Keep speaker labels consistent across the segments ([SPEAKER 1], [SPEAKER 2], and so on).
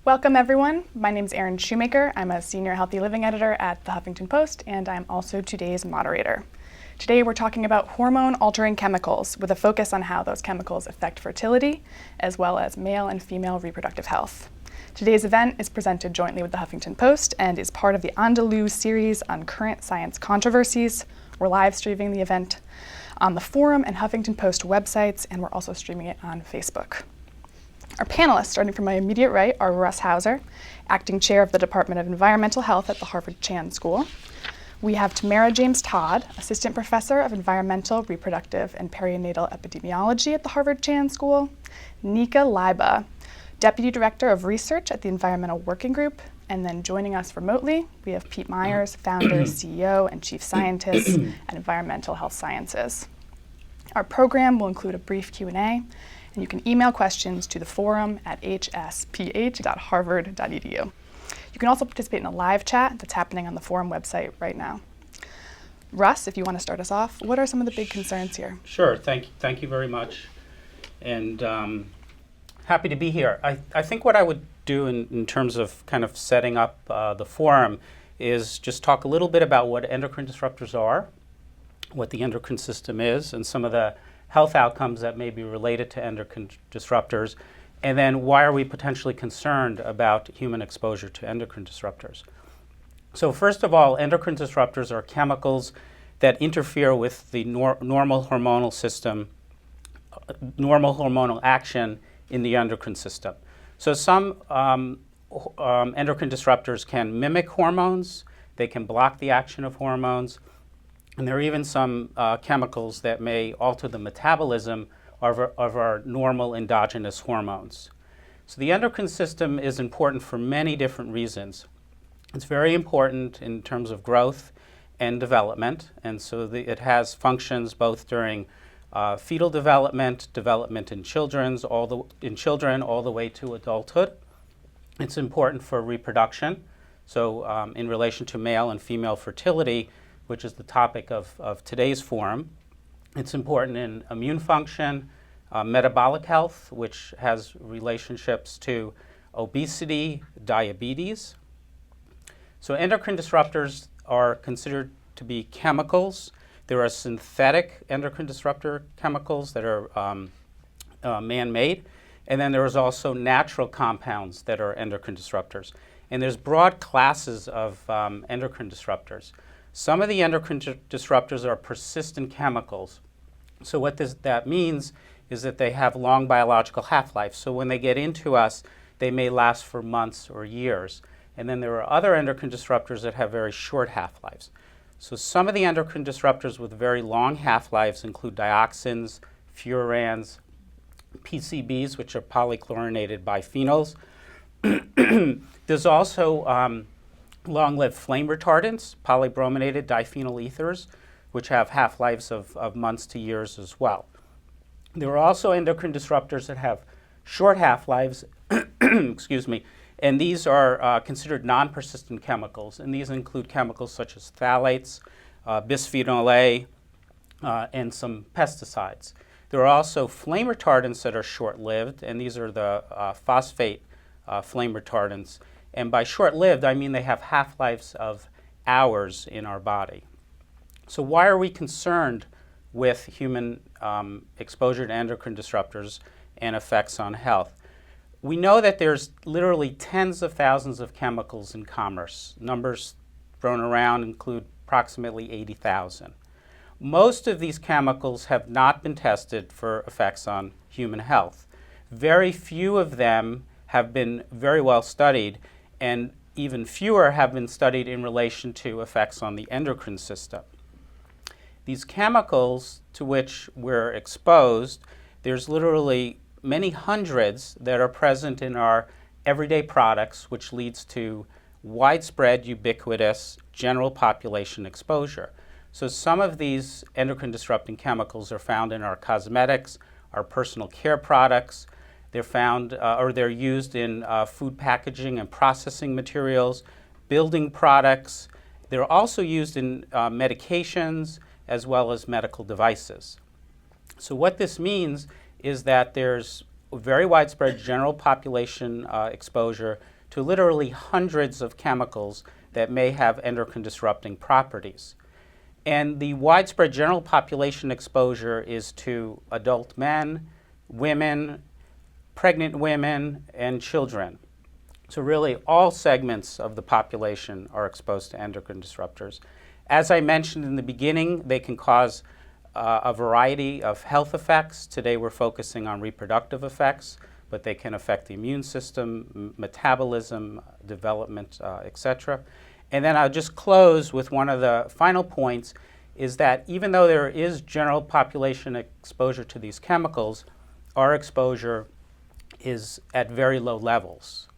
[SPEAKER 1] Welcome everyone. My name is Erin Shoemaker. I'm a senior healthy living editor at the Huffington Post, and I'm also today's moderator. Today we're talking about hormone-altering chemicals with a focus on how those chemicals affect fertility, as well as male and female reproductive health. Today's event is presented jointly with the Huffington Post and is part of the Andalou series on current science controversies. We're live streaming the event on the Forum and Huffington Post websites, and we're also streaming it on Facebook. Our panelists, starting from my immediate right, are Russ Hauser, acting chair of the Department of Environmental Health at the Harvard T.H School. We have Tamara James Todd, assistant professor of environmental, reproductive, and perinatal epidemiology at the Harvard T.H School. Nika Leiba, deputy director of research at the Environmental Working Group. And then joining us remotely, we have Pete Myers, founder, CEO, and chief scientist at Environmental Health Sciences. Our program will include a brief Q&A, and you can email questions to the forum at hsph.harvard.edu. You can also participate in a live chat that's happening on the forum website right now. Russ, if you want to start us off, what are some of the big concerns here?
[SPEAKER 2] Sure, thank you very much. And happy to be here. I think what I would do in terms of kind of setting up the forum is just talk a little bit about what endocrine disruptors are, what the endocrine system is, and some of the health outcomes that may be related to endocrine disruptors, and then why are we potentially concerned about human exposure to endocrine disruptors. So first of all, endocrine disruptors are chemicals that interfere with the normal hormonal system, normal hormonal action in the endocrine system. So some endocrine disruptors can mimic hormones, they can block the action of hormones, and there are even some chemicals that may alter the metabolism of our normal endogenous hormones. So the endocrine system is important for many different reasons. It's very important in terms of growth and development, and so it has functions both during fetal development in children, all the way to adulthood. It's important for reproduction, so in relation to male and female fertility, which is the topic of today's forum. It's important in immune function, metabolic health, which has relationships to obesity, diabetes. So endocrine disruptors are considered to be chemicals. There are synthetic endocrine disruptor chemicals that are man-made, and then there is also natural compounds that are endocrine disruptors. And there's broad classes of endocrine disruptors. Some of the endocrine disruptors are persistent chemicals. So what that means is that they have long biological half-life. So when they get into us, they may last for months or years. And then there are other endocrine disruptors that have very short half-lives. So some of the endocrine disruptors with very long half-lives include dioxins, furans, PCBs, which are polychlorinated biphenyls. There's also long-lived flame retardants, polybrominated diphenyl ethers, which have half-lives of months to years as well. There are also endocrine disruptors that have short half-lives, excuse me, and these are considered non-persistent chemicals, and these include chemicals such as phthalates, bisphenol A, and some pesticides. There are also flame retardants that are short-lived, and these are the phosphate flame retardants. And by short-lived, I mean they have half-lives of hours in our body. So why are we concerned with human exposure to endocrine disruptors and effects on health? We know that there's literally tens of thousands of chemicals in commerce. Numbers thrown around include approximately 80,000. Most of these chemicals have not been tested for effects on human health. Very few of them have been very well studied, and even fewer have been studied in relation to effects on the endocrine system. These chemicals to which we're exposed, there's literally many hundreds that are present in our everyday products, which leads to widespread, ubiquitous, general population exposure. So some of these endocrine disrupting chemicals are found in our cosmetics, our personal care products. They're found, or they're used in food packaging and processing materials, building products. They're also used in medications as well as medical devices. So what this means is that there's very widespread general population exposure to literally hundreds of chemicals that may have endocrine disrupting properties. And the widespread general population exposure is to adult men, women, pregnant women, and children. So really all segments of the population are exposed to endocrine disruptors. As I mentioned in the beginning, they can cause a variety of health effects. Today we're focusing on reproductive effects, but they can affect the immune system, metabolism, development, etc. And then I'll just close with one of the final points, is that even though there is general population exposure to these chemicals, our exposure is at very low levels.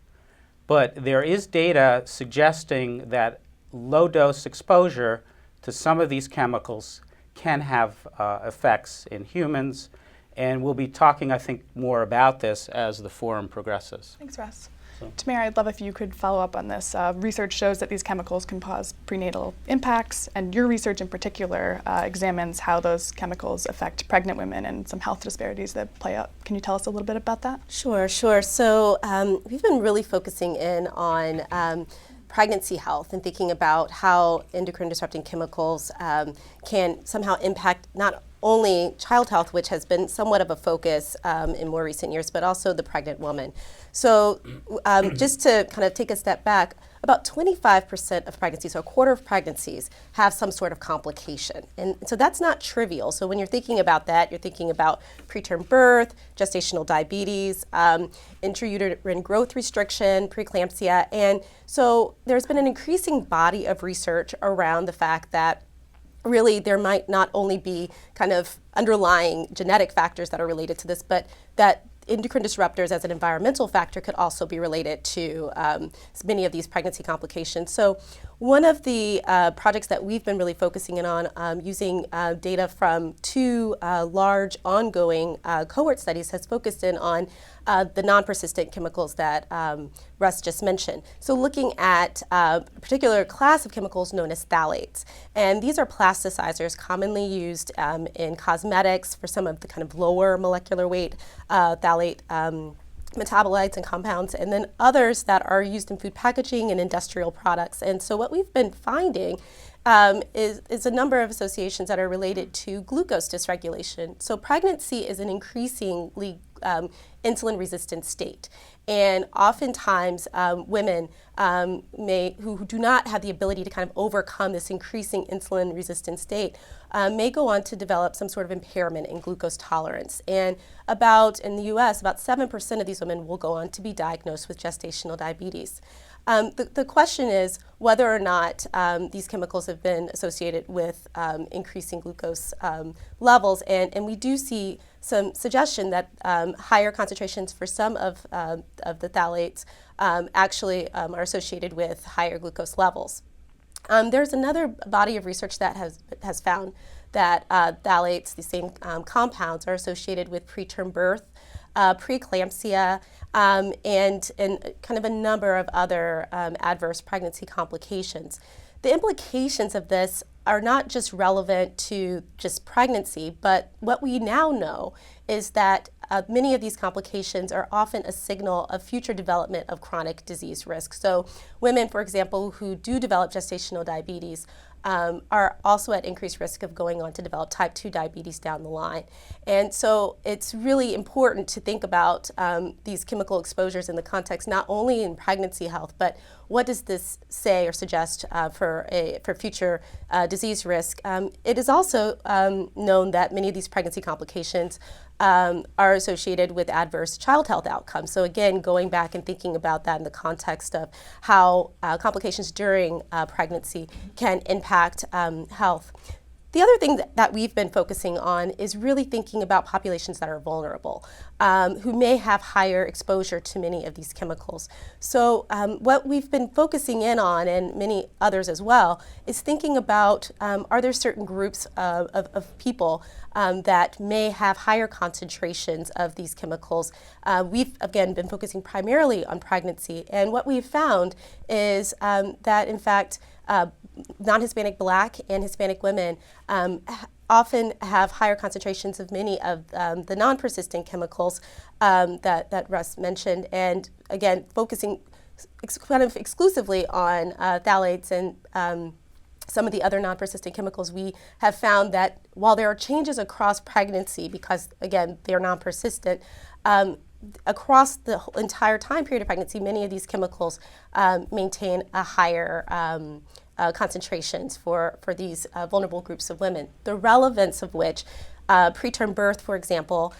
[SPEAKER 2] But there is data suggesting that low-dose exposure to some of these chemicals can have effects in humans, and we'll be talking, I think, more about this as the forum progresses.
[SPEAKER 1] Thanks, Russ.
[SPEAKER 2] So.
[SPEAKER 1] Tamara, I'd love if you could follow up on this. Research shows that these chemicals can cause prenatal impacts, and your research in particular examines how those chemicals affect pregnant women and some health disparities that play out. Can you tell us a little bit about that?
[SPEAKER 3] Sure. So we've been really focusing in on pregnancy health and thinking about how endocrine disrupting chemicals can somehow impact not only child health, which has been somewhat of a focus in more recent years, but also the pregnant woman. So just to kind of take a step back, about 25% of pregnancies, so a quarter of pregnancies, have some sort of complication. And so that's not trivial. So when you're thinking about that, you're thinking about preterm birth, gestational diabetes, intrauterine growth restriction, preeclampsia. And so there's been an increasing body of research around the fact that really there might not only be kind of underlying genetic factors that are related to this, but that endocrine disruptors as an environmental factor could also be related to many of these pregnancy complications. So one of the projects that we've been really focusing in on using data from two large ongoing cohort studies has focused in on the non-persistent chemicals that Russ just mentioned. So looking at a particular class of chemicals known as phthalates. And these are plasticizers commonly used in cosmetics for some of the kind of lower molecular weight phthalate metabolites and compounds, and then others that are used in food packaging and industrial products. And so what we've been finding is a number of associations that are related to glucose dysregulation. So pregnancy is an increasingly insulin-resistant state. And oftentimes women who do not have the ability to kind of overcome this increasing insulin-resistant state may go on to develop some sort of impairment in glucose tolerance. And in the US, about 7% of these women will go on to be diagnosed with gestational diabetes. The question is whether or not these chemicals have been associated with increasing glucose levels, and we do see some suggestion that higher concentrations for some of the phthalates actually are associated with higher glucose levels. There's another body of research that has found that phthalates, the same compounds, are associated with preterm birth, preeclampsia, and kind of a number of other adverse pregnancy complications. The implications of this are not just relevant to just pregnancy, but what we now know is that many of these complications are often a signal of future development of chronic disease risk. So women, for example, who do develop gestational diabetes are also at increased risk of going on to develop type 2 diabetes down the line. And so it's really important to think about these chemical exposures in the context not only in pregnancy health, but what does this say or suggest for future disease risk? It is also known that many of these pregnancy complications are associated with adverse child health outcomes. So again, going back and thinking about that in the context of how complications during pregnancy can impact health. The other thing that we've been focusing on is really thinking about populations that are vulnerable, who may have higher exposure to many of these chemicals. So what we've been focusing in on, and many others as well, is thinking about are there certain groups of people that may have higher concentrations of these chemicals. We've, again, been focusing primarily on pregnancy, and what we've found is that, in fact, non-Hispanic Black and Hispanic women often have higher concentrations of many of the non-persistent chemicals that Russ mentioned. And again, focusing kind of exclusively on phthalates and some of the other non-persistent chemicals, we have found that while there are changes across pregnancy, because again, they are non-persistent, across the entire time period of pregnancy, many of these chemicals maintain a higher concentrations for these vulnerable groups of women. The relevance of which, preterm birth, for example,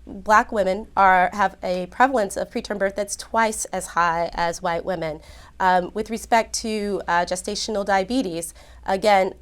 [SPEAKER 3] Black women have a prevalence of preterm birth that's twice as high as white women. With respect to gestational diabetes, again,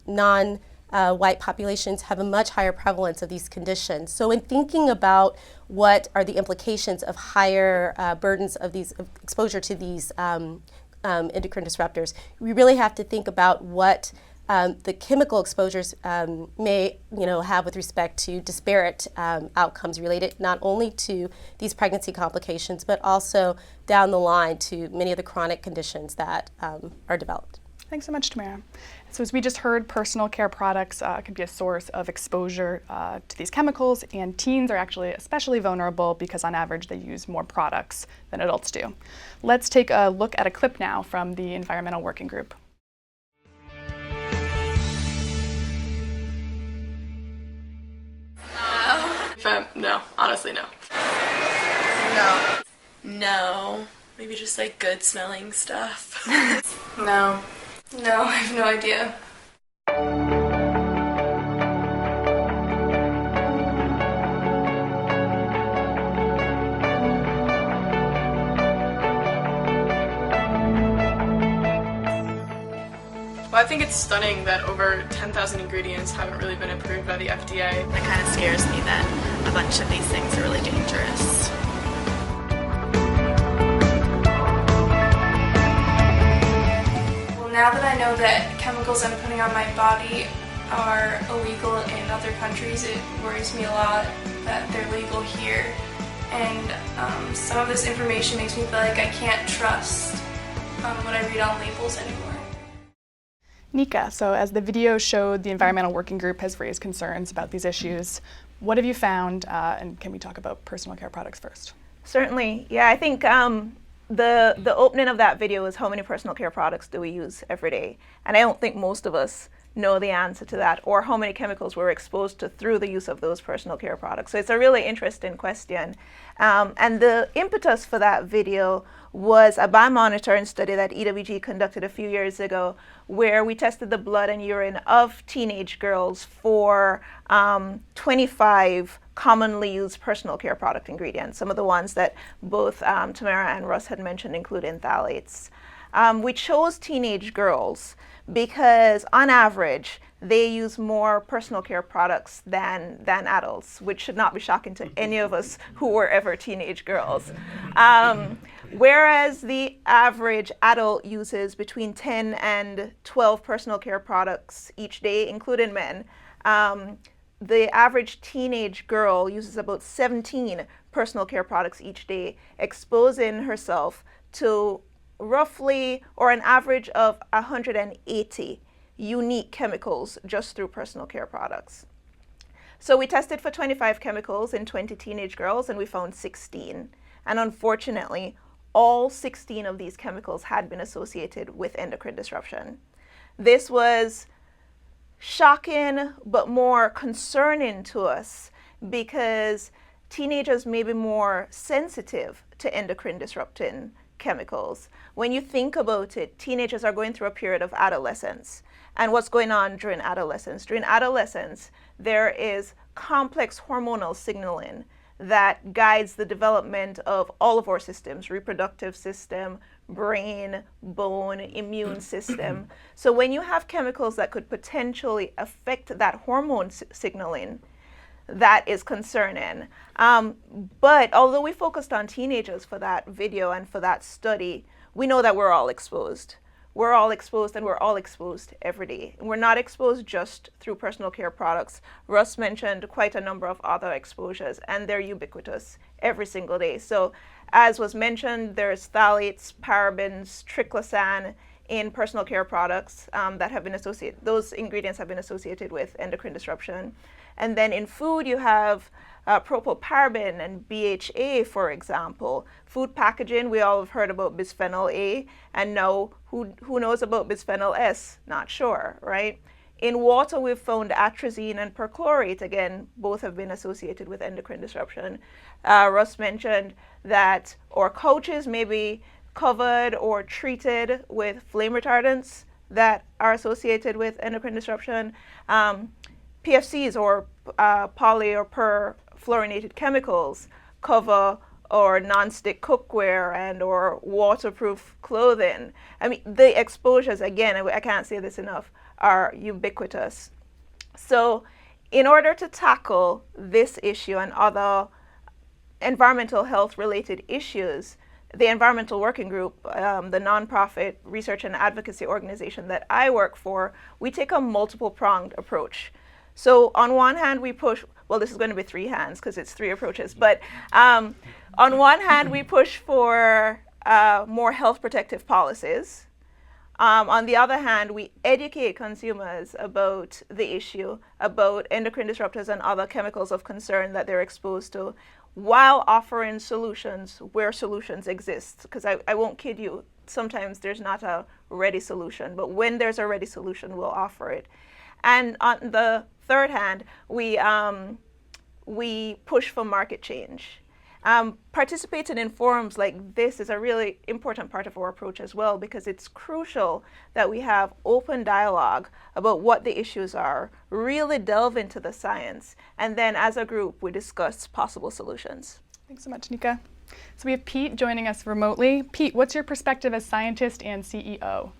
[SPEAKER 3] non-white populations have a much higher prevalence of these conditions. So in thinking about what are the implications of higher burdens of these exposure to these endocrine disruptors, we really have to think about what the chemical exposures may have with respect to disparate outcomes related not only to these pregnancy complications, but also down the line to many of the chronic conditions that are developed.
[SPEAKER 1] Thanks so much, Tamara. So as we just heard, personal care products can be a source of exposure to these chemicals, and teens are actually especially vulnerable because on average they use more products than adults do. Let's take a look at a clip now from the Environmental Working Group.
[SPEAKER 4] No, honestly, no.
[SPEAKER 5] No. No. Maybe just like good smelling stuff.
[SPEAKER 4] No. No, I have no idea. Well, I think it's stunning that over 10,000 ingredients haven't really been approved by the FDA.
[SPEAKER 6] It kind of scares me that a bunch of these things are really dangerous.
[SPEAKER 4] Well, now that I know that chemicals I'm putting on my body are illegal in other countries, it worries me a lot that they're legal here. And some of this information makes me feel like I can't trust what I read on labels anymore.
[SPEAKER 1] Nika, so as the video showed, the Environmental Working Group has raised concerns about these issues. What have you found, and can we talk about personal care products first?
[SPEAKER 7] Certainly. Yeah, I think the opening of that video is how many personal care products do we use every day? And I don't think most of us know the answer to that, or how many chemicals we're exposed to through the use of those personal care products. So it's a really interesting question. And the impetus for that video was a biomonitoring study that EWG conducted a few years ago, where we tested the blood and urine of teenage girls for 25 commonly used personal care product ingredients, some of the ones that both Tamara and Russ had mentioned, including phthalates. We chose teenage girls because on average, they use more personal care products than adults, which should not be shocking to any of us who were ever teenage girls. Whereas the average adult uses between 10 and 12 personal care products each day, including men, the average teenage girl uses about 17 personal care products each day, exposing herself to roughly, or an average of 180 unique chemicals just through personal care products. So we tested for 25 chemicals in 20 teenage girls and we found 16. And unfortunately, all 16 of these chemicals had been associated with endocrine disruption. This was shocking, but more concerning to us because teenagers may be more sensitive to endocrine disrupting chemicals. When you think about it, teenagers are going through a period of adolescence. And what's going on during adolescence? During adolescence, there is complex hormonal signaling that guides the development of all of our systems, reproductive system, brain, bone, immune system. So when you have chemicals that could potentially affect that hormone signaling, that is concerning. But although we focused on teenagers for that video and for that study, we know that we're all exposed. We're all exposed, and we're all exposed every day. We're not exposed just through personal care products. Russ mentioned quite a number of other exposures, and they're ubiquitous every single day. So as was mentioned, there's phthalates, parabens, triclosan in personal care products that have been associated, those ingredients have been associated with endocrine disruption. And then in food, you have propylparaben and BHA, for example. Food packaging, we all have heard about bisphenol A, and now who knows about bisphenol S? Not sure, right? In water, we've found atrazine and perchlorate. Again, both have been associated with endocrine disruption. Russ mentioned that our couches may be covered or treated with flame retardants that are associated with endocrine disruption. PFCs, or poly or perfluorinated chemicals, cover or non-stick cookware and or waterproof clothing. I mean, the exposures, again, I can't say this enough, are ubiquitous. So in order to tackle this issue and other environmental health related issues, the Environmental Working Group, the nonprofit research and advocacy organization that I work for, we take a multiple pronged approach. So on one hand, we push, well, this is going to be three hands because it's three approaches, but on one hand, we push for more health protective policies. On the other hand, we educate consumers about the issue, about endocrine disruptors and other chemicals of concern that they're exposed to, while offering solutions where solutions exist. Because I won't kid you, sometimes there's not a ready solution, but when there's a ready solution, we'll offer it. And on the third hand, we push for market change. Participating in forums like this is a really important part of our approach as well, because it's crucial that we have open dialogue about what the issues are, really delve into the science, and then as a group we discuss possible solutions.
[SPEAKER 1] Thanks so much, Nika. So we have Pete joining us remotely. Pete, what's your perspective as scientist and CEO?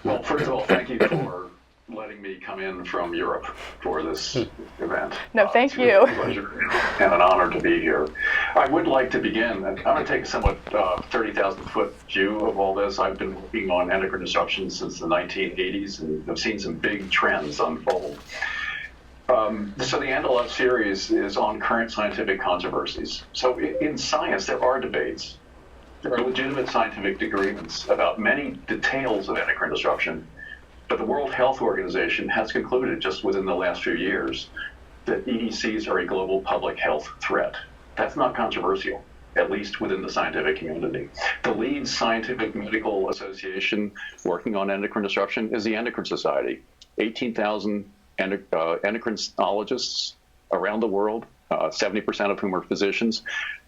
[SPEAKER 8] Well, first of all, thank you for letting me come in from Europe for this event.
[SPEAKER 1] No, thank you.
[SPEAKER 8] It's a pleasure and an honor to be here. I would like to begin, I'm going to take a somewhat 30,000-foot view of all this. I've been working on endocrine disruption since the 1980s, and I've seen some big trends unfold. So the Antelope series is on current scientific controversies. So in science, there are debates. There are legitimate scientific agreements about many details of endocrine disruption. But the World Health Organization has concluded just within the last few years that EDCs are a global public health threat. That's not controversial, at least within the scientific community. The lead scientific medical association working on endocrine disruption is the Endocrine Society. 18,000 endocrinologists around the world, 70% of whom are physicians.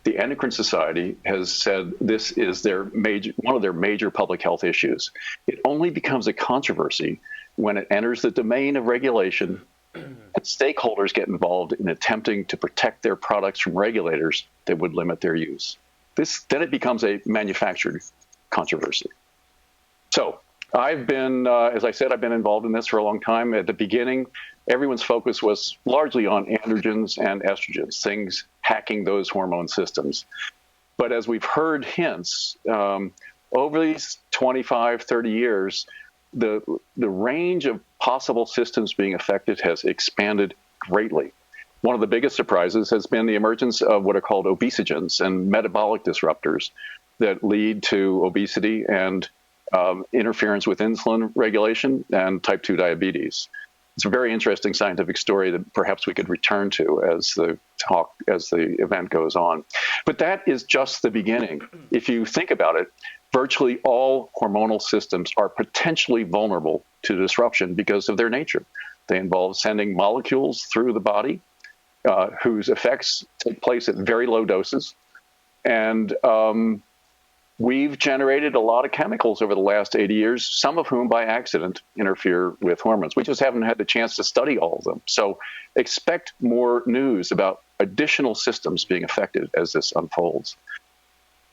[SPEAKER 8] The Endocrine Society has said this is one of their major public health issues. It only becomes a controversy when it enters the domain of regulation and stakeholders get involved in attempting to protect their products from regulators that would limit their use. Then it becomes a manufactured controversy. So I've been, as I said, I've been involved in this for a long time. At the beginning, everyone's focus was largely on androgens and estrogens, things hacking those hormone systems. But as we've heard hints, over these 25, 30 years, the range of possible systems being affected has expanded greatly. One of the biggest surprises has been the emergence of what are called obesogens and metabolic disruptors that lead to obesity and interference with insulin regulation and type 2 diabetes. It's a very interesting scientific story that perhaps we could return to as the event goes on. But that is just the beginning. If you think about it, virtually all hormonal systems are potentially vulnerable to disruption because of their nature. They involve sending molecules through the body whose effects take place at very low doses. And we've generated a lot of chemicals over the last 80 years, some of whom by accident interfere with hormones. We just haven't had the chance to study all of them. So expect more news about additional systems being affected as this unfolds.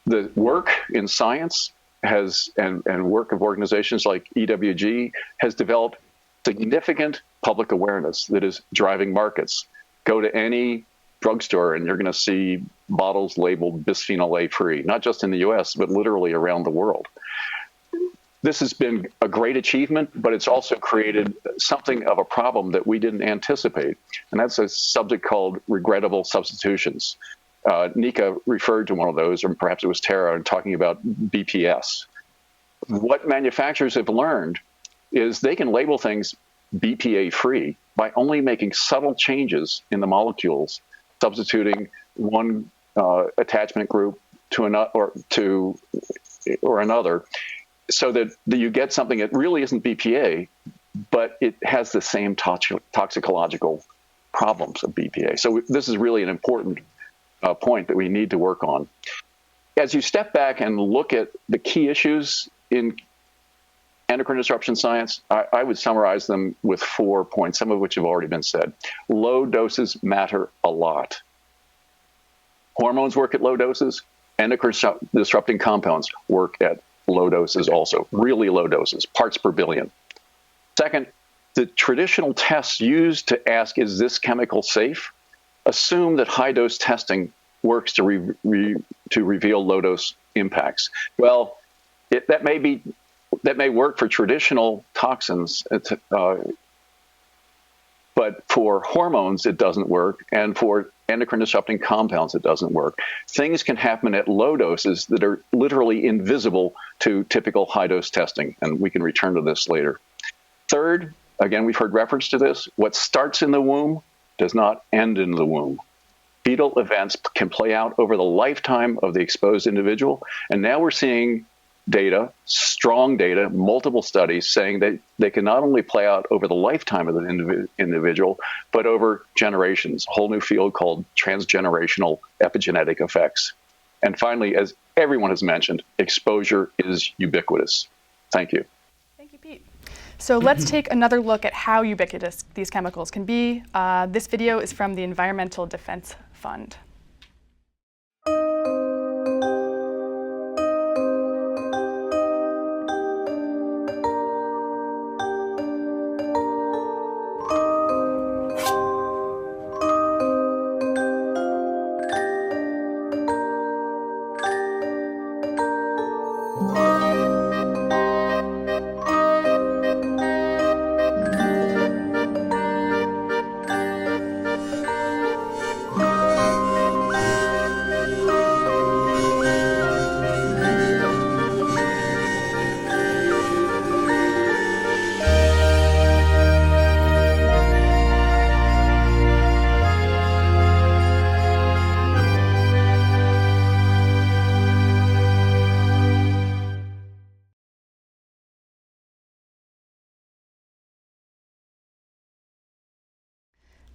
[SPEAKER 8] The work in science and work of organizations like EWG has developed significant public awareness that is driving markets. Go to any drugstore and you're going to see bottles labeled bisphenol A free, not just in the US, but literally around the world. This has been a great achievement, but it's also created something of a problem that we didn't anticipate. And that's a subject called regrettable substitutions. Nika referred to one of those, or perhaps it was Tara, talking about BPS. what manufacturers have learned is they can label things BPA free by only making subtle changes in the molecules, substituting one attachment group to another or another, so that you get something that really isn't BPA, but it has the same toxicological problems of BPA. So this is really an important point that we need to work on. As you step back and look at the key issues in endocrine disruption science, I would summarize them with 4 points, some of which have already been said. Low doses matter a lot. Hormones work at low doses. Endocrine disrupting compounds work at low doses also, really low doses, parts per billion. Second, the traditional tests used to ask, is this chemical safe, assume that high-dose testing works to reveal low-dose impacts. Well, that may work for traditional toxins, but for hormones, it doesn't work, and for endocrine disrupting compounds, it doesn't work. Things can happen at low doses that are literally invisible to typical high-dose testing, and we can return to this later. Third, again, we've heard reference to this, what starts in the womb does not end in the womb. Fetal events can play out over the lifetime of the exposed individual, and now we're seeing data, strong data, multiple studies saying that they can not only play out over the lifetime of the individual, but over generations, a whole new field called transgenerational epigenetic effects. And finally, as everyone has mentioned, exposure is ubiquitous. Thank you.
[SPEAKER 1] Thank you, Pete. So let's take another look at how ubiquitous these chemicals can be. This video is from the Environmental Defense Fund.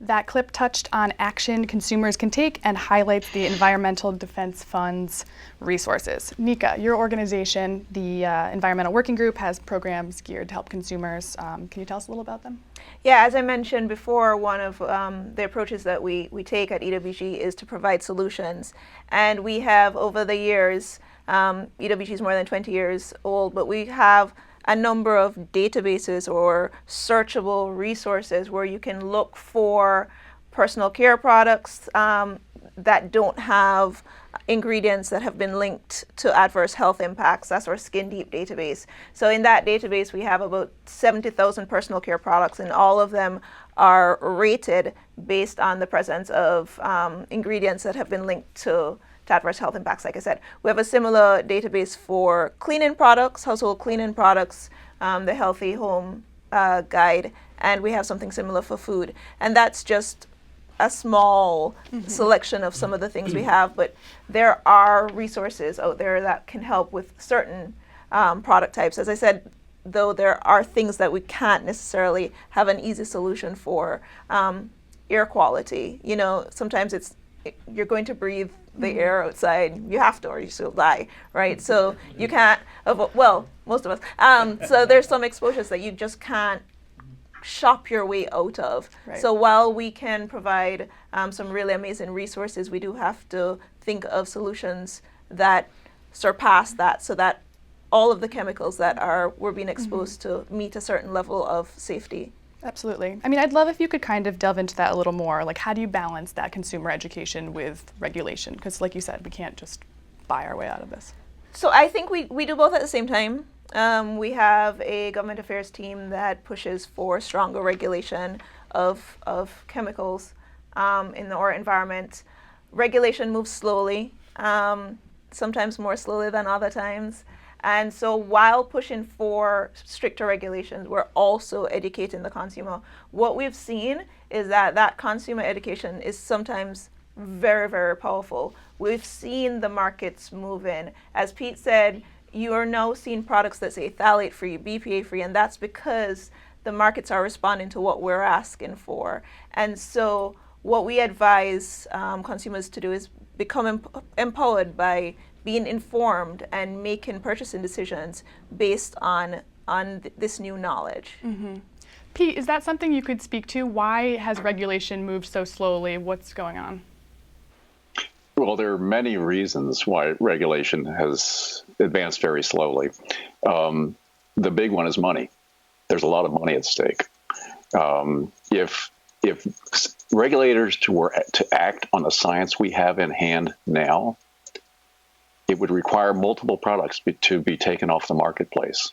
[SPEAKER 1] That clip touched on action consumers can take and highlights the Environmental Defense Fund's resources. Nika, your organization, the Environmental Working Group, has programs geared to help consumers. Can you tell us a little about them?
[SPEAKER 7] Yeah, as I mentioned before, one of the approaches that we take at EWG is to provide solutions. And we have, over the years, EWG is more than 20 years old, but we have a number of databases or searchable resources where you can look for personal care products that don't have ingredients that have been linked to adverse health impacts. That's our Skin Deep database. So in that database, we have about 70,000 personal care products, and all of them are rated based on the presence of ingredients that have been linked to adverse health impacts, like I said. We have a similar database for cleaning products, household cleaning products, the Healthy Home Guide, and we have something similar for food. And that's just a small selection of some of the things we have, but there are resources out there that can help with certain product types. As I said, though, there are things that we can't necessarily have an easy solution for. Air quality, you know, sometimes you're going to breathe the air outside, you have to, or you still die, right? So you can't, well, most of us. So there's some exposures that you just can't shop your way out of. Right. So while we can provide some really amazing resources, we do have to think of solutions that surpass that, so that all of the chemicals that we're being exposed to meet a certain level of safety.
[SPEAKER 1] Absolutely. I mean, I'd love if you could kind of delve into that a little more. Like, how do you balance that consumer education with regulation? Because like you said, we can't just buy our way out of this.
[SPEAKER 7] So I think we do both at the same time. We have a government affairs team that pushes for stronger regulation of chemicals in our environment. Regulation moves slowly, sometimes more slowly than other times. And so while pushing for stricter regulations, we're also educating the consumer. What we've seen is that consumer education is sometimes very, very powerful. We've seen the markets move in. As Pete said, you are now seeing products that say phthalate-free, BPA-free, and that's because the markets are responding to what we're asking for. And so what we advise consumers to do is become empowered by being informed and making purchasing decisions based on this new knowledge.
[SPEAKER 1] Mm-hmm. Pete, is that something you could speak to? Why has regulation moved so slowly? What's going on?
[SPEAKER 8] Well, there are many reasons why regulation has advanced very slowly. The big one is money. There's a lot of money at stake. If regulators were to act on the science we have in hand now, it would require multiple products to be taken off the marketplace.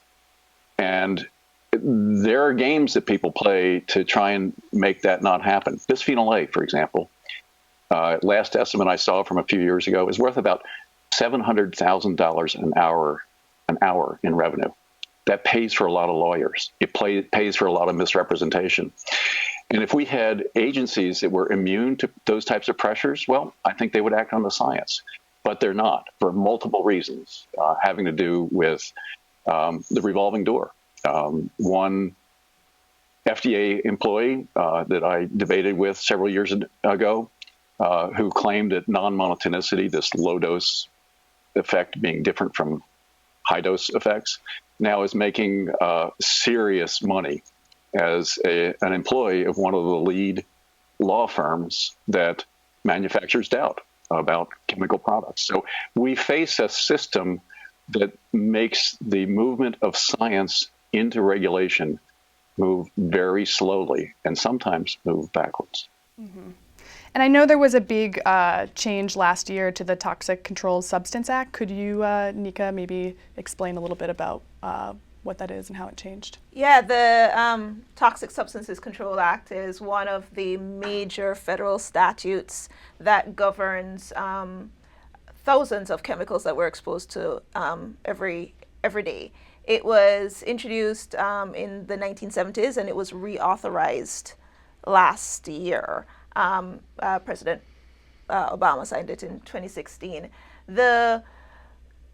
[SPEAKER 8] And there are games that people play to try and make that not happen. Bisphenol A, for example, last estimate I saw from a few years ago is worth about $700,000 an hour in revenue. That pays for a lot of lawyers. It pays for a lot of misrepresentation. And if we had agencies that were immune to those types of pressures, well, I think they would act on the science. But they're not, for multiple reasons, having to do with the revolving door. One FDA employee that I debated with several years ago, who claimed that non-monotonicity, this low-dose effect being different from high-dose effects, now is making serious money as an employee of one of the lead law firms that manufactures doubt about chemical products. So we face a system that makes the movement of science into regulation move very slowly and sometimes move backwards.
[SPEAKER 1] Mm-hmm. And I know there was a big change last year to the Toxic Controlled Substance Act. Could you, Nika, maybe explain a little bit about what that is and how it changed?
[SPEAKER 7] Yeah, the Toxic Substances Control Act is one of the major federal statutes that governs thousands of chemicals that we're exposed to every day. It was introduced in the 1970s and it was reauthorized last year. President Obama signed it in 2016. The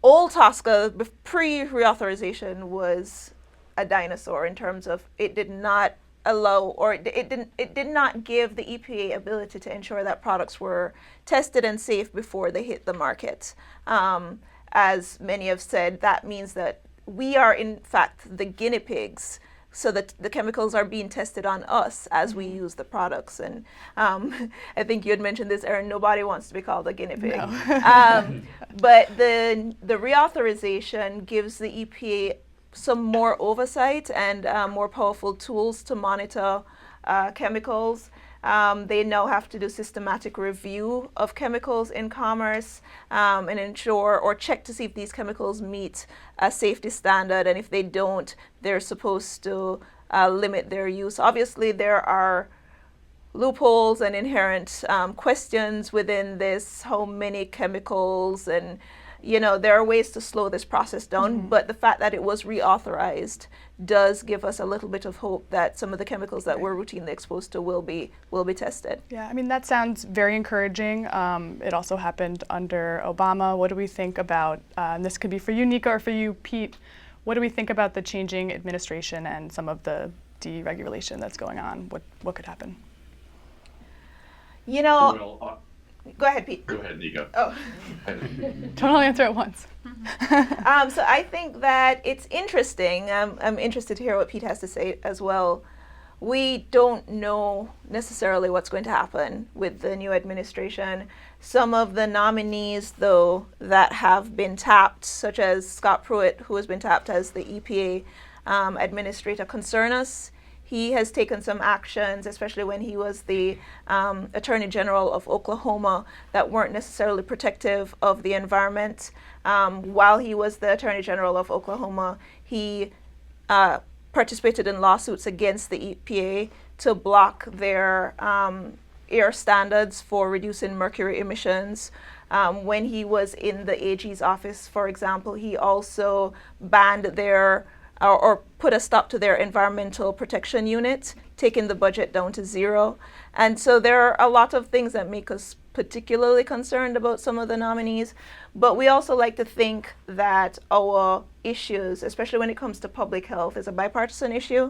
[SPEAKER 7] old TSCA, pre-reauthorization, was a dinosaur in terms of it did not allow, or it did not give the EPA ability to ensure that products were tested and safe before they hit the market. As many have said, that means that we are in fact the guinea pigs, so that the chemicals are being tested on us as we use the products. And I think you had mentioned this, Erin, nobody wants to be called a guinea pig. No. But the reauthorization gives the EPA some more oversight and more powerful tools to monitor chemicals. They now have to do systematic review of chemicals in commerce and ensure or check to see if these chemicals meet a safety standard, and if they don't, they're supposed to limit their use. Obviously, there are loopholes and inherent questions within this, how many chemicals, and there are ways to slow this process down, but the fact that it was reauthorized does give us a little bit of hope that some of the chemicals that we're routinely exposed to will be tested.
[SPEAKER 1] Yeah, I mean, that sounds very encouraging. It also happened under Obama. What do we think about, and this could be for you, Nika, or for you, Pete, what do we think about the changing administration and some of the deregulation that's going on? What could happen?
[SPEAKER 7] Go ahead, Pete.
[SPEAKER 8] Go ahead, Nika.
[SPEAKER 7] Oh.
[SPEAKER 1] Don't all answer at once.
[SPEAKER 7] So I think that it's interesting. I'm interested to hear what Pete has to say as well. We don't know necessarily what's going to happen with the new administration. Some of the nominees, though, that have been tapped, such as Scott Pruitt, who has been tapped as the EPA administrator, concern us. He has taken some actions, especially when he was the Attorney General of Oklahoma, that weren't necessarily protective of the environment. While he was the Attorney General of Oklahoma, he participated in lawsuits against the EPA to block their air standards for reducing mercury emissions. When he was in the AG's office, for example, he also banned their or put a stop to their environmental protection unit, taking the budget down to zero. And so there are a lot of things that make us particularly concerned about some of the nominees. But we also like to think that our issues, especially when it comes to public health, is a bipartisan issue.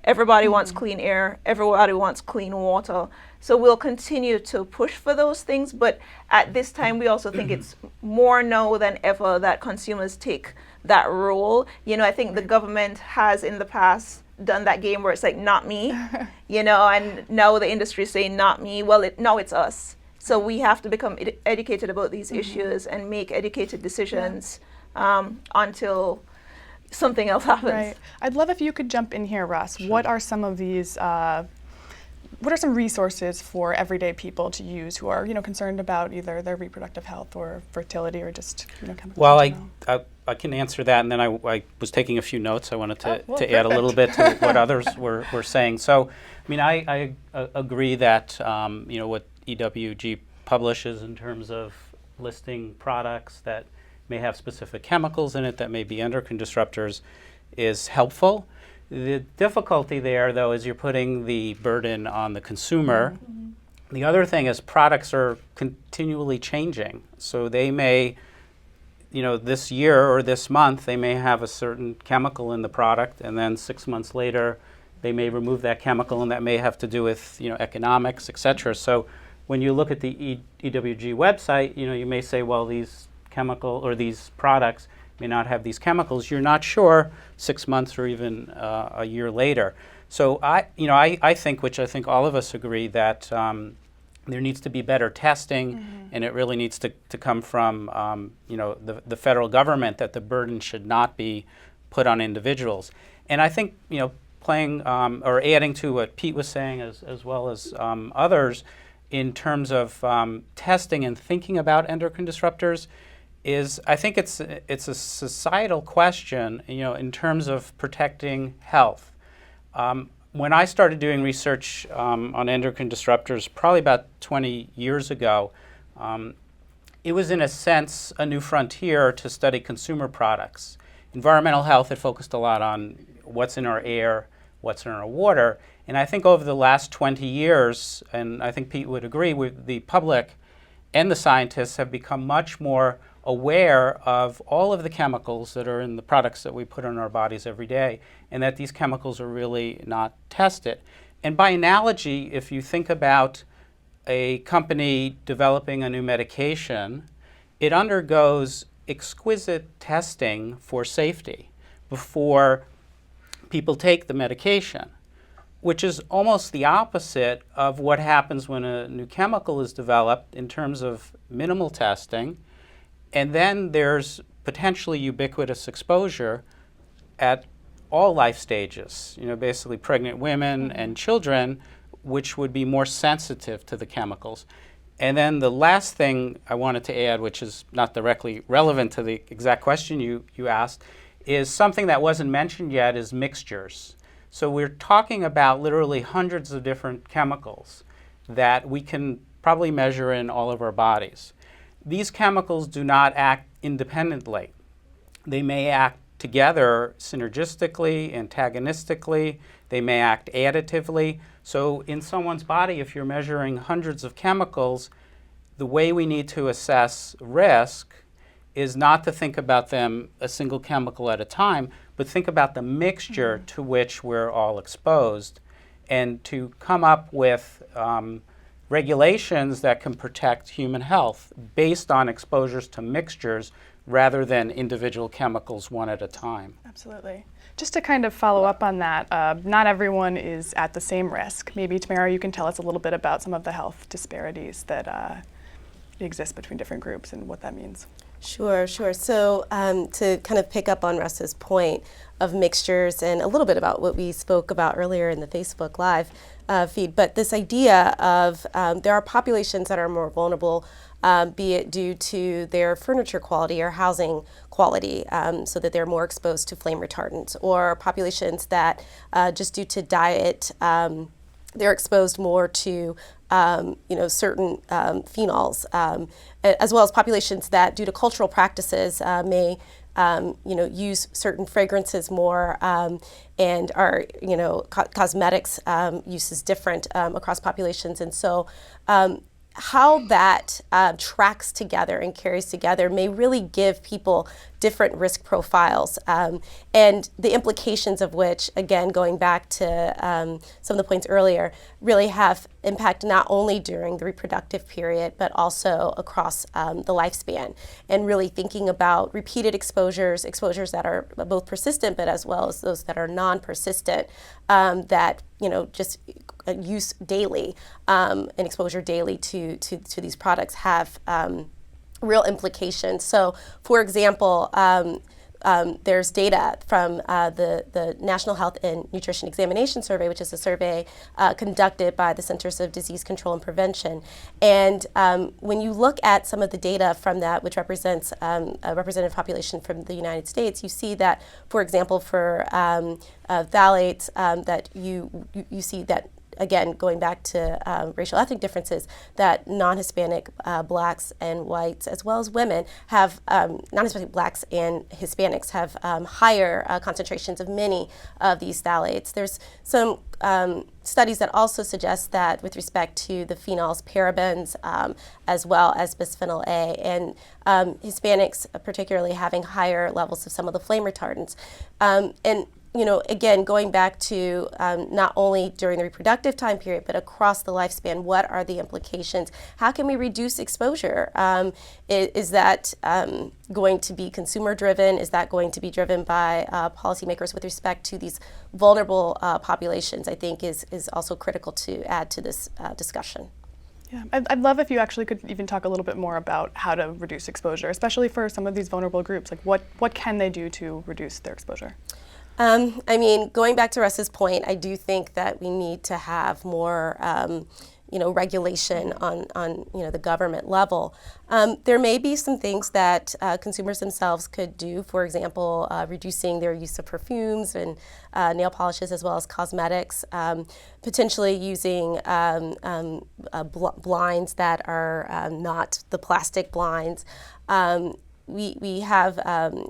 [SPEAKER 7] Everybody wants clean air, everybody wants clean water. So we'll continue to push for those things, but at this time we also think it's more now than ever that consumers take that role. You know, I think the government has in the past done that game where it's like, not me, you know, and now the industry is saying, not me. Well, now it's us. So we have to become educated about these issues and make educated decisions until something else happens.
[SPEAKER 1] Right. I'd love if you could jump in here, Russ. Sure. What are some of these, what are some resources for everyday people to use who are, you know, concerned about either their reproductive health or fertility or just, you know, chemicals?
[SPEAKER 2] Well, I can answer that, and then I was taking a few notes. I wanted to add a little bit to what others were saying. So, I mean, I agree that, you know, what EWG publishes in terms of listing products that may have specific chemicals in it that may be endocrine disruptors is helpful. The difficulty there, though, is you're putting the burden on the consumer. The other thing is products are continually changing. So they may, you know, this year or this month, they may have a certain chemical in the product, and then 6 months later, they may remove that chemical, and that may have to do with, you know, economics, et cetera. So when you look at the EWG website, you know, you may say, well, these chemical or these products may not have these chemicals. You're not sure 6 months or even a year later. So I think, which I think all of us agree, that there needs to be better testing, and it really needs to come from you know, the federal government, that the burden should not be put on individuals. And I think, you know, playing or adding to what Pete was saying as well as others in terms of testing and thinking about endocrine disruptors is, I think it's a societal question, you know, in terms of protecting health. When I started doing research on endocrine disruptors, probably about 20 years ago, it was in a sense a new frontier to study consumer products. Environmental health had focused a lot on what's in our air, what's in our water, and I think over the last 20 years, and I think Pete would agree, the public and the scientists have become much more aware of all of the chemicals that are in the products that we put on our bodies every day, and that these chemicals are really not tested. And by analogy, if you think about a company developing a new medication, it undergoes exquisite testing for safety before people take the medication, which is almost the opposite of what happens when a new chemical is developed in terms of minimal testing. And then there's potentially ubiquitous exposure at all life stages, you know, basically pregnant women and children, which would be more sensitive to the chemicals. And then the last thing I wanted to add, which is not directly relevant to the exact question you asked, is something that wasn't mentioned yet, is mixtures. So we're talking about literally hundreds of different chemicals that we can probably measure in all of our bodies. These chemicals do not act independently. They may act together synergistically, antagonistically. They may act additively. So in someone's body, if you're measuring hundreds of chemicals, the way we need to assess risk is not to think about them a single chemical at a time, but think about the mixture to which we're all exposed, and to come up with regulations that can protect human health based on exposures to mixtures rather than individual chemicals one at a time.
[SPEAKER 1] Absolutely. Just to kind of follow up on that, not everyone is at the same risk. Maybe, Tamara, you can tell us a little bit about some of the health disparities that exist between different groups and what that means.
[SPEAKER 3] Sure. So to kind of pick up on Russ's point of mixtures and a little bit about what we spoke about earlier in the Facebook Live feed, but this idea of there are populations that are more vulnerable, be it due to their furniture quality or housing quality, so that they're more exposed to flame retardants, or populations that just due to diet, they're exposed more to certain phenols, as well as populations that, due to cultural practices, may use certain fragrances more, and are, cosmetics use is different across populations. And so how that tracks together and carries together may really give people different risk profiles, and the implications of which, again, going back to some of the points earlier, really have impact not only during the reproductive period, but also across the lifespan. And really thinking about repeated exposures that are both persistent, but as well as those that are non-persistent, that just use daily and exposure daily to these products have real implications. So, for example, there's data from the National Health and Nutrition Examination Survey, which is a survey conducted by the Centers of Disease Control and Prevention. And when you look at some of the data from that, which represents a representative population from the United States, you see that, for example, for phthalates, that you see that, again, going back to racial ethnic differences, that non-Hispanic blacks and whites, as well as women, have, non-Hispanic blacks and Hispanics have higher concentrations of many of these phthalates. There's some studies that also suggest that with respect to the phenols, parabens, as well as bisphenol A, and Hispanics particularly having higher levels of some of the flame retardants. And again, going back to not only during the reproductive time period, but across the lifespan, what are the implications? How can we reduce exposure? Is that going to be consumer driven? Is that going to be driven by policymakers with respect to these vulnerable populations? I think is also critical to add to this discussion.
[SPEAKER 1] Yeah, I'd love if you actually could even talk a little bit more about how to reduce exposure, especially for some of these vulnerable groups. Like what can they do to reduce their exposure?
[SPEAKER 3] Going back to Russ's point, I do think that we need to have more, regulation on the government level. There may be some things that consumers themselves could do. For example, reducing their use of perfumes and nail polishes, as well as cosmetics. Potentially using blinds that are not the plastic blinds. We have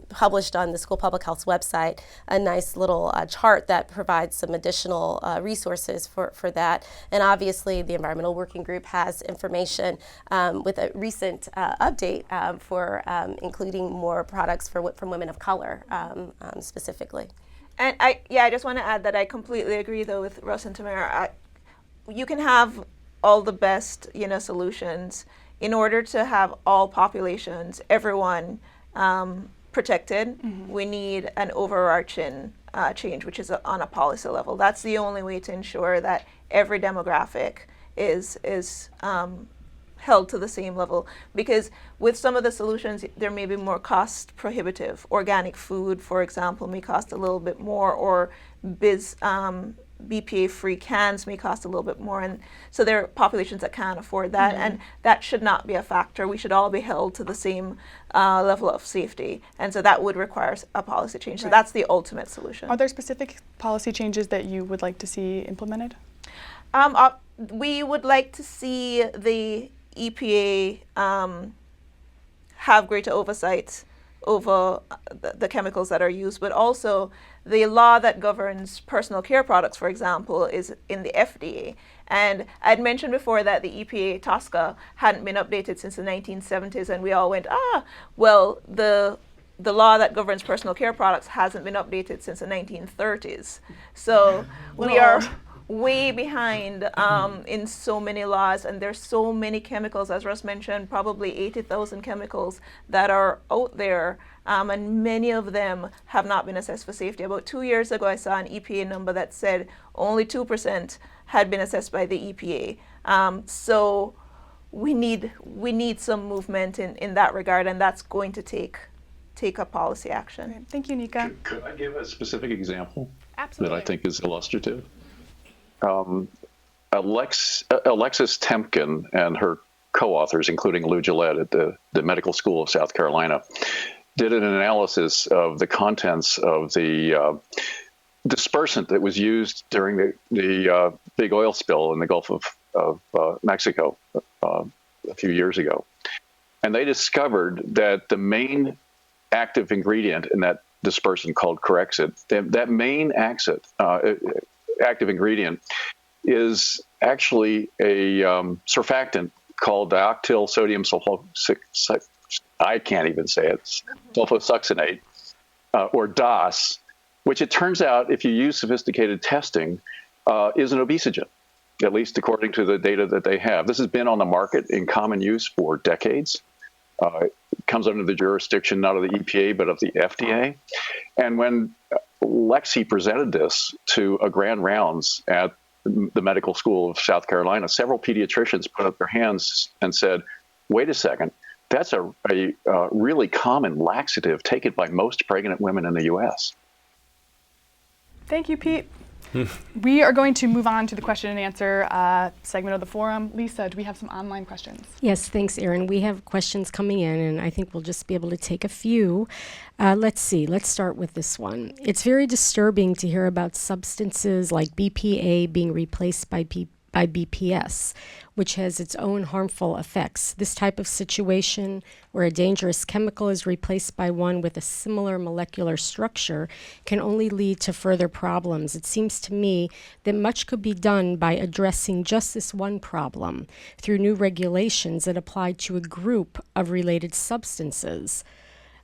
[SPEAKER 3] published on the School Public Health's website a nice little chart that provides some additional resources for that. And obviously, the Environmental Working Group has information with a recent update for including more products from women of color specifically.
[SPEAKER 7] And I just want to add that I completely agree, though, with Russ and Tamara. You can have all the best, solutions. In order to have all populations, everyone protected, we need an overarching change, which is on a policy level. That's the only way to ensure that every demographic is held to the same level. Because with some of the solutions, there may be more cost prohibitive. Organic food, for example, may cost a little bit more, or BPA-free cans may cost a little bit more, and so there are populations that can't afford that, and that should not be a factor. We should all be held to the same level of safety, and so that would require a policy change. So that's the ultimate solution.
[SPEAKER 1] Are there specific policy changes that you would like to see implemented?
[SPEAKER 7] We would like to see the EPA have greater oversight over the chemicals that are used, but also the law that governs personal care products, for example, is in the FDA. And I'd mentioned before that the EPA TSCA hadn't been updated since the 1970s, and we all went, well, the law that governs personal care products hasn't been updated since the 1930s. So we are way behind in so many laws, and there's so many chemicals, as Russ mentioned, probably 80,000 chemicals that are out there, and many of them have not been assessed for safety. About 2 years ago, I saw an EPA number that said only 2% had been assessed by the EPA. So we need some movement in that regard, and that's going to take a policy action.
[SPEAKER 1] Great. Thank you, Nika.
[SPEAKER 8] Could I give a specific example?
[SPEAKER 1] Absolutely.
[SPEAKER 8] That I think is illustrative? Alexis Temkin and her co-authors, including Lou Gillette at the Medical School of South Carolina, did an analysis of the contents of the dispersant that was used during the big oil spill in the Gulf of Mexico a few years ago. And they discovered that the main active ingredient in that dispersant called Corexit, that main active ingredient is actually a surfactant called dioctyl sodium I can't even say it, sulfosuccinate, or DOS, which it turns out, if you use sophisticated testing, is an obesogen, at least according to the data that they have. This has been on the market in common use for decades. It comes under the jurisdiction not of the EPA, but of the FDA. And when Lexi presented this to a grand rounds at the Medical School of South Carolina, several pediatricians put up their hands and said, wait a second, that's a really common laxative taken by most pregnant women in the U.S.
[SPEAKER 1] Thank you, Pete. We are going to move on to the question and answer segment of the forum. Lisa, do we have some online questions?
[SPEAKER 9] Yes, thanks, Erin. We have questions coming in, and I think we'll just be able to take a few. Let's see. Let's start with this one. It's very disturbing to hear about substances like BPA being replaced by BPS, which has its own harmful effects. This type of situation where a dangerous chemical is replaced by one with a similar molecular structure can only lead to further problems. It seems to me that much could be done by addressing just this one problem through new regulations that apply to a group of related substances,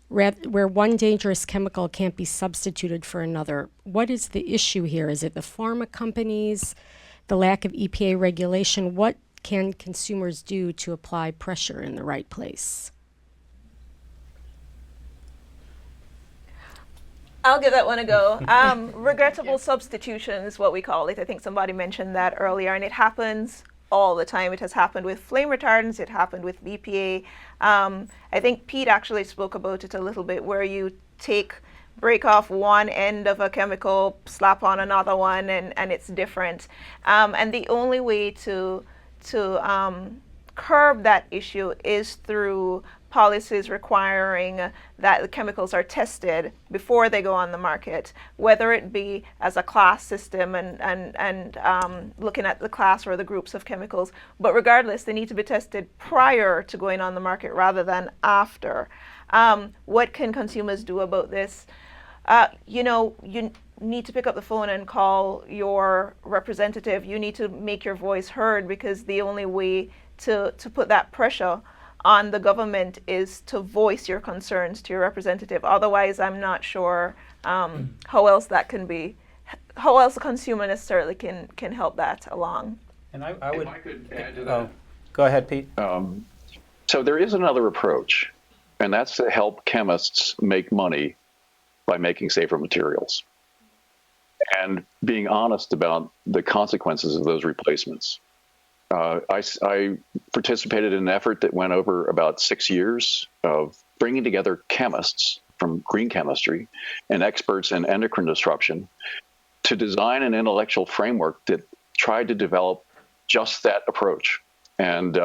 [SPEAKER 9] where one dangerous chemical can't be substituted for another. What is the issue here? Is it the pharma companies? The lack of EPA regulation? What can consumers do to apply pressure in the right place?
[SPEAKER 7] I'll give that one a go. Regrettable substitution is what we call it. I think somebody mentioned that earlier, and it happens all the time. It has happened with flame retardants. It happened with BPA. I think Pete actually spoke about it a little bit, where you break off one end of a chemical, slap on another one, and it's different. And the only way to curb that issue is through policies requiring that the chemicals are tested before they go on the market, whether it be as a class system and looking at the class or the groups of chemicals. But regardless, they need to be tested prior to going on the market rather than after. What can consumers do about this? You need to pick up the phone and call your representative. You need to make your voice heard, because the only way to put that pressure on the government is to voice your concerns to your representative. Otherwise, I'm not sure how else that can be, how else the consumer necessarily can help that along.
[SPEAKER 2] And I would,
[SPEAKER 8] if I could add to that.
[SPEAKER 2] Go ahead, Pete.
[SPEAKER 8] So there is another approach, and that's to help chemists make money by making safer materials and being honest about the consequences of those replacements. I participated in an effort that went over about 6 years of bringing together chemists from green chemistry and experts in endocrine disruption to design an intellectual framework that tried to develop just that approach. And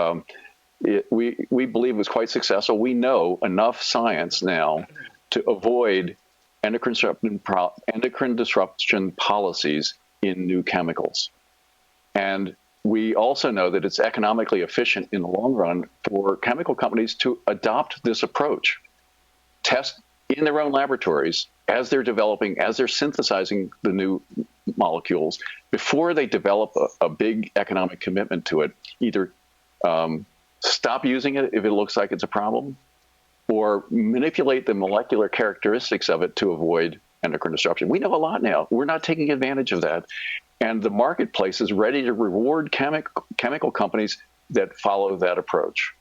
[SPEAKER 8] we believe it was quite successful. We know enough science now to avoid endocrine disruption policies in new chemicals. And we also know that it's economically efficient in the long run for chemical companies to adopt this approach, test in their own laboratories as they're developing, as they're synthesizing the new molecules, before they develop a big economic commitment to it, either stop using it if it looks like it's a problem, or manipulate the molecular characteristics of it to avoid endocrine disruption. We know a lot now. We're not taking advantage of that. And the marketplace is ready to reward chemical companies that follow that approach.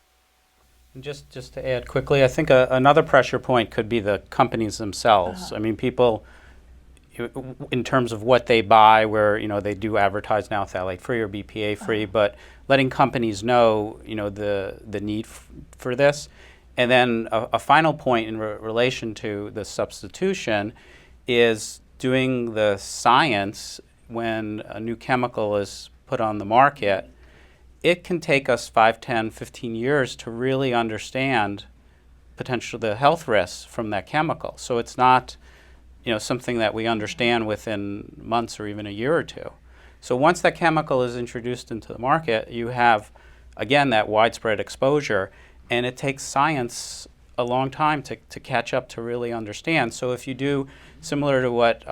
[SPEAKER 2] Just to add quickly, I think another pressure point could be the companies themselves. I mean, people, in terms of what they buy, where they do advertise now phthalate free or BPA free, but letting companies know the need for this. And then a final point in relation to the substitution is doing the science. When a new chemical is put on the market, it can take us 5, 10, 15 years to really understand the health risks from that chemical. So it's not, something that we understand within months or even a year or two. So once that chemical is introduced into the market, you have, again, that widespread exposure, and it takes science a long time to catch up to really understand. So if you do similar to what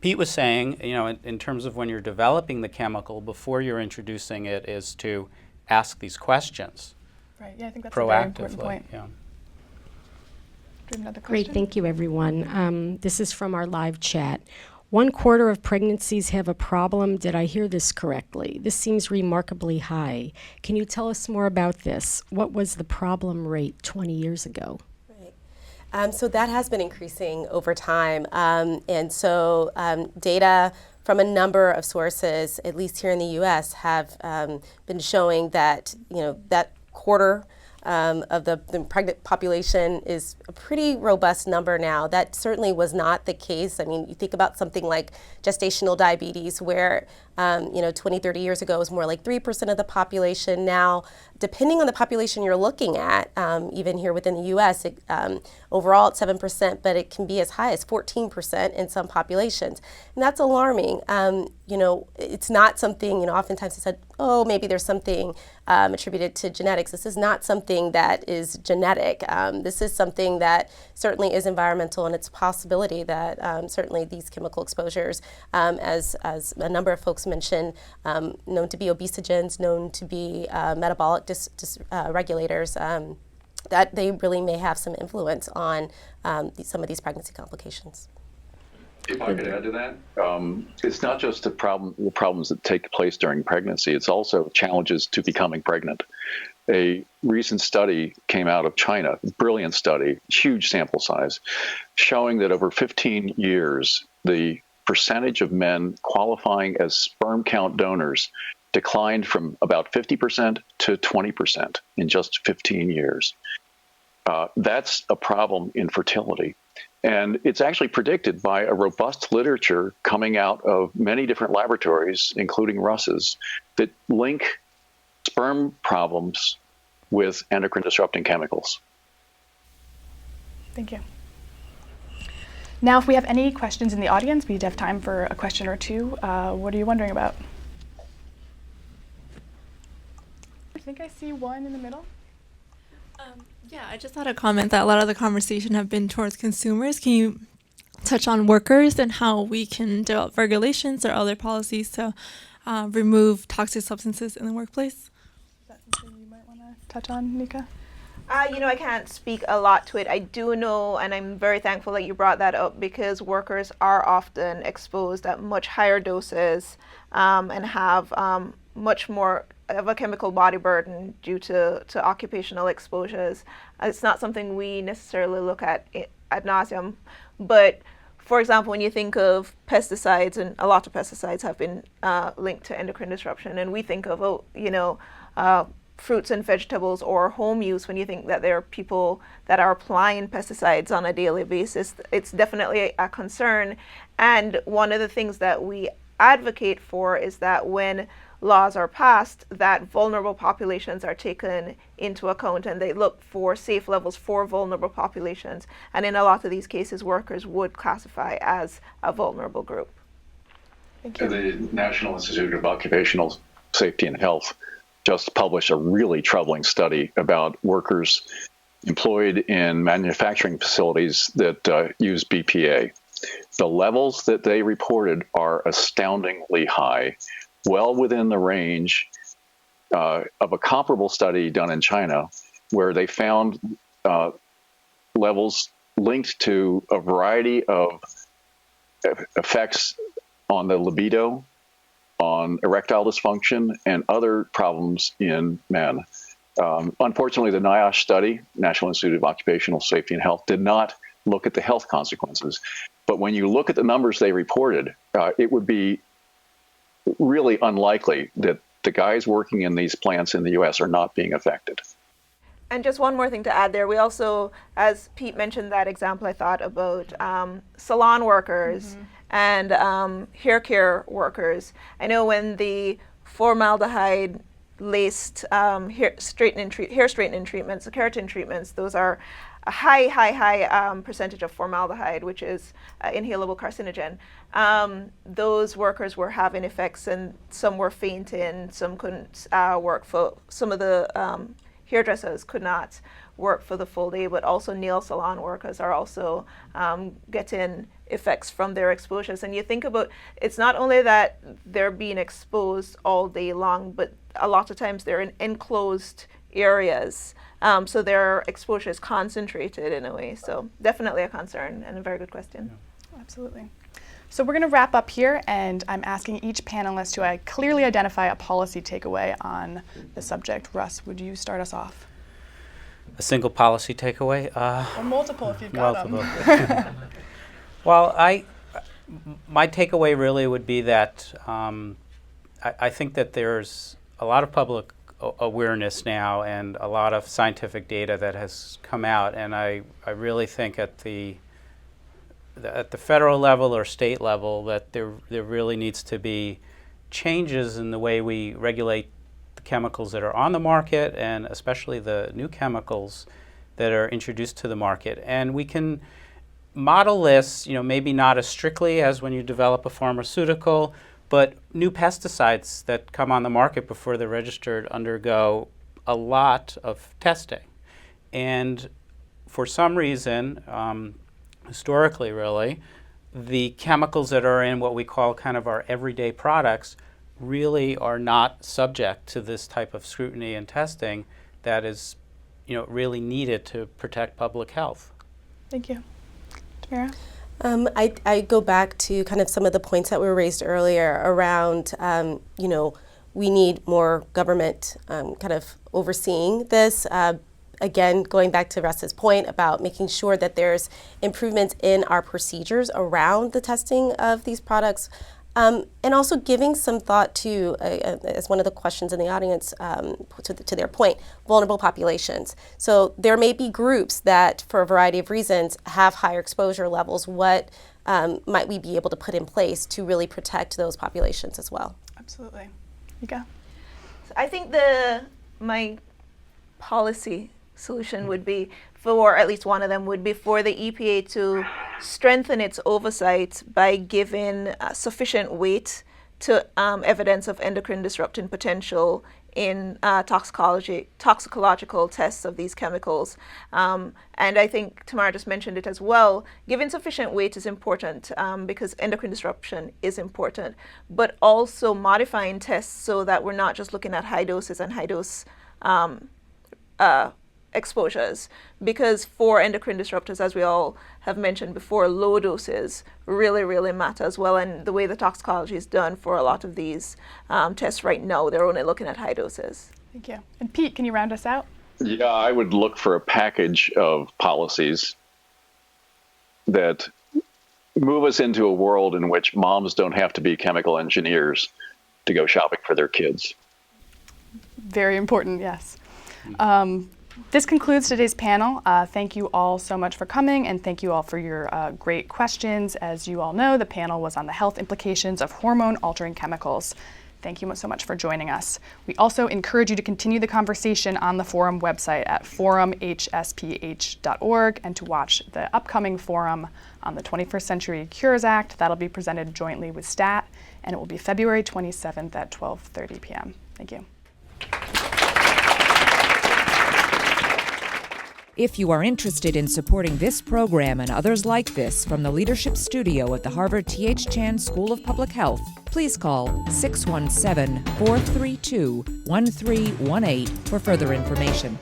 [SPEAKER 2] Pete was saying, in terms of when you're developing the chemical before you're introducing it, is to ask these questions.
[SPEAKER 1] Right. Yeah, I think that's a very important
[SPEAKER 2] proactively.
[SPEAKER 1] point.
[SPEAKER 2] Yeah.
[SPEAKER 1] Do you have another
[SPEAKER 9] Great,
[SPEAKER 1] question?
[SPEAKER 9] thank you, everyone. This is from our live chat. 1/4 of pregnancies have a problem. Did I hear this correctly? This seems remarkably high. Can you tell us more about this? What was the problem rate 20 years ago?
[SPEAKER 3] So that has been increasing over time. And so data from a number of sources, at least here in the US, have been showing that, that quarter of the pregnant population is a pretty robust number now. That certainly was not the case. I mean, you think about something like gestational diabetes, where 20, 30 years ago it was more like 3% of the population. Now, depending on the population you're looking at, even here within the US, overall it's 7%, but it can be as high as 14% in some populations. And that's alarming. It's not something, oftentimes it's said, oh, maybe there's something attributed to genetics. This is not something that is genetic. This is something that certainly is environmental, and it's a possibility that certainly these chemical exposures, as a number of folks mentioned, known to be obesogens, known to be metabolic regulators, that they really may have some influence on some of these pregnancy complications.
[SPEAKER 8] If I could add to that, it's not just the problems that take place during pregnancy, it's also challenges to becoming pregnant. A recent study came out of China, brilliant study, huge sample size, showing that over 15 years, the percentage of men qualifying as sperm count donors declined from about 50% to 20% in just 15 years. That's a problem in fertility. And it's actually predicted by a robust literature coming out of many different laboratories, including Russ's, that link sperm problems with endocrine disrupting chemicals.
[SPEAKER 1] Thank you. Now, if we have any questions in the audience, we have time for a question or two. What are you wondering about? I think I see one in the middle.
[SPEAKER 10] Yeah, I just had a comment that a lot of the conversation have been towards consumers. Can you touch on workers and how we can develop regulations or other policies to remove toxic substances in the workplace?
[SPEAKER 1] Is that something you might want to touch on, Nika?
[SPEAKER 7] I can't speak a lot to it. I do know, and I'm very thankful that you brought that up, because workers are often exposed at much higher doses and have much more of a chemical body burden due to occupational exposures. It's not something we necessarily look at ad nauseum, but for example, when you think of pesticides, and a lot of pesticides have been linked to endocrine disruption, and we think of fruits and vegetables or home use, when you think that there are people that are applying pesticides on a daily basis, it's definitely a concern. And one of the things that we advocate for is that when laws are passed, that vulnerable populations are taken into account, and they look for safe levels for vulnerable populations. And in a lot of these cases, workers would classify as a vulnerable group.
[SPEAKER 1] Thank you.
[SPEAKER 8] The National Institute of Occupational Safety and Health just published a really troubling study about workers employed in manufacturing facilities that use BPA. The levels that they reported are astoundingly high, well within the range of a comparable study done in China, where they found levels linked to a variety of effects on the libido, on erectile dysfunction, and other problems in men. Unfortunately, the NIOSH study, National Institute of Occupational Safety and Health, did not look at the health consequences. But when you look at the numbers they reported, it would be really unlikely that the guys working in these plants in the U.S. are not being affected.
[SPEAKER 7] And just one more thing to add there, we also, as Pete mentioned that example, I thought about salon workers and hair care workers. I know when the formaldehyde-laced hair straightening treatments, the keratin treatments, those are a high percentage of formaldehyde, which is inhalable carcinogen. Those workers were having effects, and some were fainting, some couldn't work for, some of the hairdressers could not work for the full day, but also nail salon workers are also getting effects from their exposures. And you think about, it's not only that they're being exposed all day long, but a lot of times they're in enclosed areas. So their exposure is concentrated in a way. So definitely a concern and a very good question.
[SPEAKER 1] Yeah. Absolutely. So we're going to wrap up here, and I'm asking each panelist to clearly identify a policy takeaway on the subject. Russ, would you start us off?
[SPEAKER 2] A single policy takeaway?
[SPEAKER 1] Or multiple if you've got them.
[SPEAKER 2] Well, my takeaway really would be that I think that there's a lot of public awareness now and a lot of scientific data that has come out, and I really think at the federal level or state level that there really needs to be changes in the way we regulate the chemicals that are on the market, and especially the new chemicals that are introduced to the market. And we can model this, maybe not as strictly as when you develop a pharmaceutical, but new pesticides that come on the market before they're registered undergo a lot of testing. And for some reason, historically really, the chemicals that are in what we call kind of our everyday products really are not subject to this type of scrutiny and testing that is, really needed to protect public health.
[SPEAKER 1] Thank you. Tamara?
[SPEAKER 3] I go back to kind of some of the points that were raised earlier around, we need more government kind of overseeing this. Again, going back to Russ's point about making sure that there's improvements in our procedures around the testing of these products, and also giving some thought to, as one of the questions in the audience, to their point, vulnerable populations. So there may be groups that, for a variety of reasons, have higher exposure levels. What might we be able to put in place to really protect those populations as well?
[SPEAKER 1] Absolutely. Mika?
[SPEAKER 7] So I think my policy solution would be, for at least one of them, would be for the EPA to strengthen its oversight by giving sufficient weight to evidence of endocrine disrupting potential in toxicological tests of these chemicals. And I think Tamara just mentioned it as well. Giving sufficient weight is important because endocrine disruption is important, but also modifying tests so that we're not just looking at high doses and high dose exposures, because for endocrine disruptors, as we all have mentioned before, low doses really, really matter as well. And the way the toxicology is done for a lot of these tests right now, they're only looking at high doses.
[SPEAKER 1] Thank you. And Pete, can you round us out?
[SPEAKER 8] Yeah, I would look for a package of policies that move us into a world in which moms don't have to be chemical engineers to go shopping for their kids.
[SPEAKER 1] Very important, yes. This concludes today's panel. Thank you all so much for coming, and thank you all for your great questions. As you all know, the panel was on the health implications of hormone-altering chemicals. Thank you so much for joining us. We also encourage you to continue the conversation on the forum website at forumhsph.org, and to watch the upcoming forum on the 21st Century Cures Act. That'll be presented jointly with STAT, and it will be February 27th at 12:30 p.m. Thank you.
[SPEAKER 11] If you are interested in supporting this program and others like this from the Leadership Studio at the Harvard T.H. Chan School of Public Health, please call 617-432-1318 for further information.